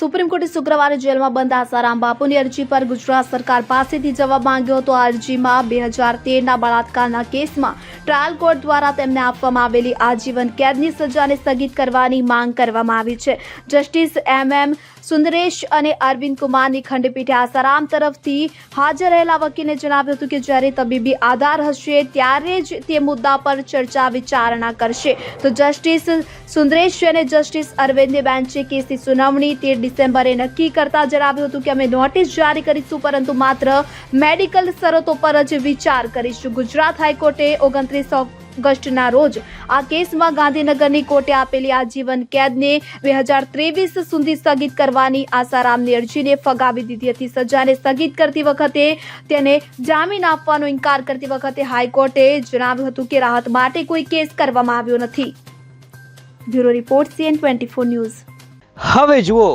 Supreme કોર્ટે શુક્રવારે જેલમાં બંધ આસારામ બાપુની અરજી પર ગુજરાત સરકાર પાસેથી જવાબ માંગ્યો હતો. આ અરજીમાં 2013ના બળાત્કારના કેસમાં ટ્રાયલ કોર્ટ દ્વારા તેમને આપવામાં આવેલી આજીવન કેદની સજાને સ્થગિત કરવાની માંગ કરવામાં આવી છે. જસ્ટિસ MM સુંદરેશ અને અરવિંદ કુમારની ખંડપીઠે આસારામ તરફથી હાજર રહેલા વકીલે જણાવ્યું હતું કે જ્યારે તબીબી આધાર હશે ત્યારે જ તે મુદ્દા પર ચર્ચા વિચારણા કરશે. તો જસ્ટિસ સુંદરેશ અને જસ્ટિસ અરવિંદે બેન્ચે કેસની સુનાવણી 13 ડિસેમ્બરે નક્કી કરતા જણાવ્યું હતું કે અમે નોટિસ જારી કરીશું, પરંતુ માત્ર મેડિકલ શરતો પર જ વિચાર કરીશું. ગુજરાત હાઈકોર્ટે 29 ઓગસ્ટના રોજ આ કેસમાં ગાંધીનગરની કોર્ટે આપેલી આજીવન કેદને 2023 સુધી સ્થગિત કરવાની આસારામની અરજીને ફગાવી દીધી હતી. સજાને સ્થગિત કરતી વખતે તેને જામીન આપવાનો ઇનકાર કરતી વખતે હાઈકોર્ટે જણાવ્યું હતું કે રાહત માટે કોઈ કેસ કરવામાં આવ્યો નથી. Bureau report CN24 news. હવે જુઓ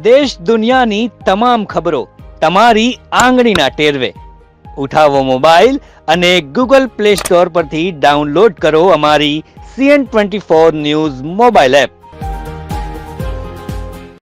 દેશ દુનિયાની તમામ ખબરો તમારી આંગળીના ટેરવે. ઉઠાવો મોબાઈલ અને Google Play Store પરથી ડાઉનલોડ કરો અમારી CN24 ન્યૂઝ મોબાઈલ એપ.